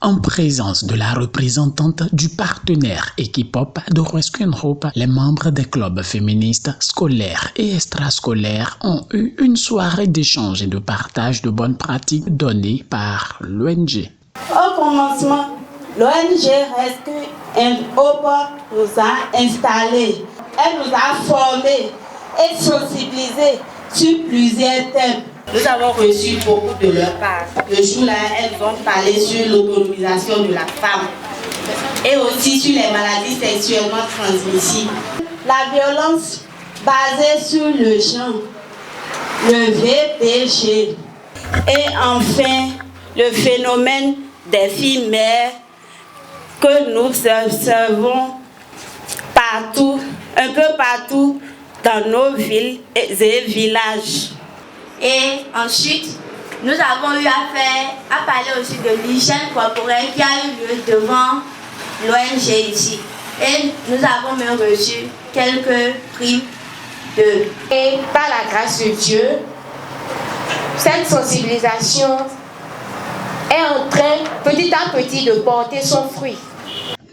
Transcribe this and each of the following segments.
En présence de la représentante du partenaire Equipop de Rescue and Hope, les membres des clubs féministes scolaires et extrascolaires ont eu une soirée d'échange et de partage de bonnes pratiques données par l'ONG. Au commencement, l'ONG Rescue and Hope nous a installés. Elle nous a formés et sensibilisés sur plusieurs thèmes. Nous avons reçu beaucoup de leur part. Le jour-là, elles ont parlé sur l'autonomisation de la femme et aussi sur les maladies sexuellement transmissibles. La violence basée sur le genre, le VPG. Et enfin, le phénomène des filles mères que nous observons partout, un peu partout dans nos villes et villages. Et ensuite, nous avons eu à parler aussi de l'hygiène corporelle qui a eu lieu devant l'ONG ici. Et nous avons même reçu quelques primes d'eux. Et par la grâce de Dieu, cette sensibilisation est en train petit à petit de porter son fruit.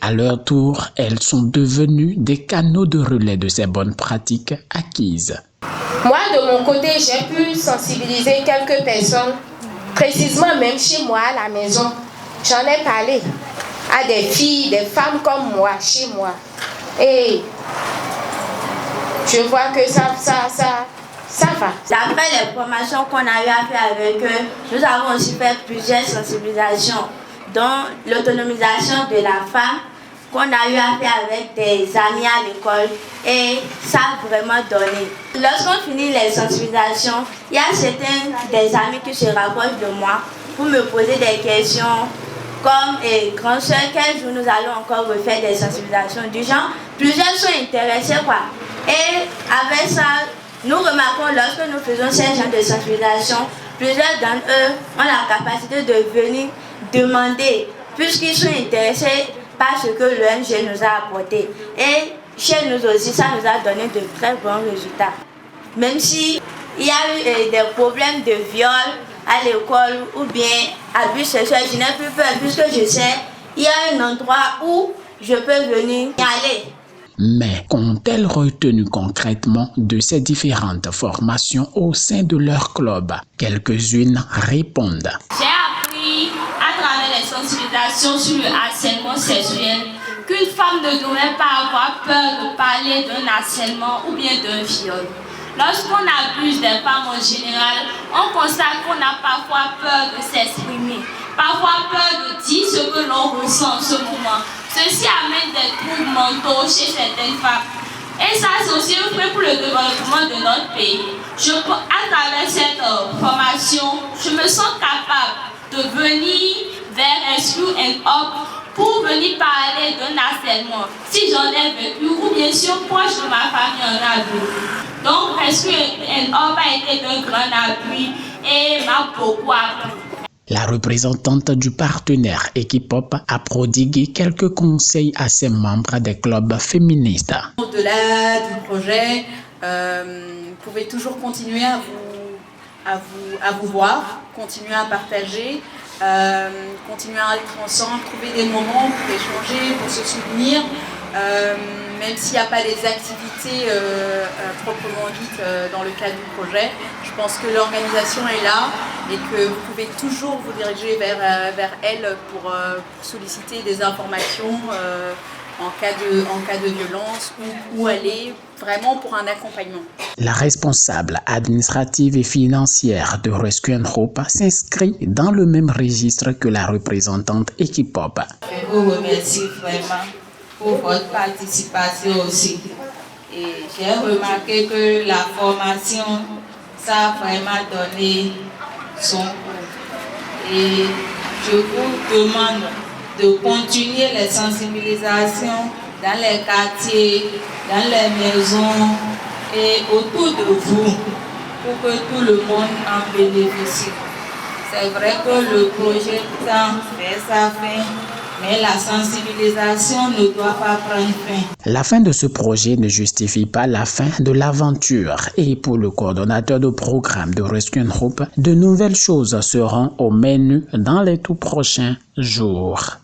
À leur tour, elles sont devenues des canaux de relais de ces bonnes pratiques acquises. Moi, de mon côté, j'ai pu sensibiliser quelques personnes, précisément même chez moi à la maison. J'en ai parlé à des filles, des femmes comme moi, chez moi. Et je vois que ça va. Après les formations qu'on a eu à faire avec eux, nous avons aussi fait plusieurs sensibilisations, dont l'autonomisation de la femme, qu'on a eu à faire avec des amis à l'école, et ça a vraiment donné. Lorsqu'on finit les sensibilisations, il y a certains des amis qui se rapprochent de moi pour me poser des questions comme grand soeur, quel jour nous allons encore refaire des sensibilisations du genre. Plusieurs sont intéressés quoi. Et avec ça, nous remarquons lorsque nous faisons ces genres de sensibilisation, plusieurs d'entre eux ont la capacité de venir demander, puisqu'ils sont intéressés par ce que l'ONG nous a apporté. Et chez nous aussi, ça nous a donné de très bons résultats. Même si il y a eu des problèmes de viol à l'école ou bien abus sexuels, je n'ai plus peur puisque je sais il y a un endroit où je peux venir y aller. Mais qu'ont-elles retenu concrètement de ces différentes formations au sein de leur club? Quelques-unes répondent. J'ai appris à travers les sensibilisations sur le harcèlement sexuel qu'une femme ne devrait pas avoir peur de parler d'un harcèlement ou bien d'un viol. Lorsqu'on abuse des femmes en général, on constate qu'on a parfois peur de s'exprimer, parfois peur de dire ce que l'on ressent en ce moment. Ceci amène des troubles mentaux chez certaines femmes. Et ça, c'est aussi un fait pour le développement de notre pays. À travers cette formation, je me sens capable de venir vers Rescue and Hope pour venir parler d'un harcèlement, si j'en ai vécu ou bien si un proche de ma famille en a vécu. Donc, Rescue and Hope a été d'un grand appui et m'a beaucoup appris. La représentante du partenaire Equipop a prodigué quelques conseils à ses membres des clubs féministes. Au-delà du projet, vous pouvez toujours continuer à vous voir, continuer à partager, continuer à être ensemble, trouver des moments pour échanger, pour se souvenir, même s'il n'y a pas des activités proprement dites dans le cadre du projet. Je pense que l'organisation est là et que vous pouvez toujours vous diriger vers elle pour solliciter des informations en cas de violence ou aller vraiment pour un accompagnement. La responsable administrative et financière de Rescue and Hope s'inscrit dans le même registre que la représentante Equipop. Je vous remercie vraiment pour votre participation aussi. Et j'ai remarqué que la formation, ça a vraiment donné son cours. Et je vous demande de continuer les sensibilisations dans les quartiers, dans les maisons et autour de vous pour que tout le monde en bénéficie. C'est vrai que le projet tend vers sa fin Mais la sensibilisation ne doit pas prendre fin. La fin de ce projet ne justifie pas la fin de l'aventure. Et pour le coordonnateur de programme de Rescue Group, de nouvelles choses seront au menu dans les tout prochains jours.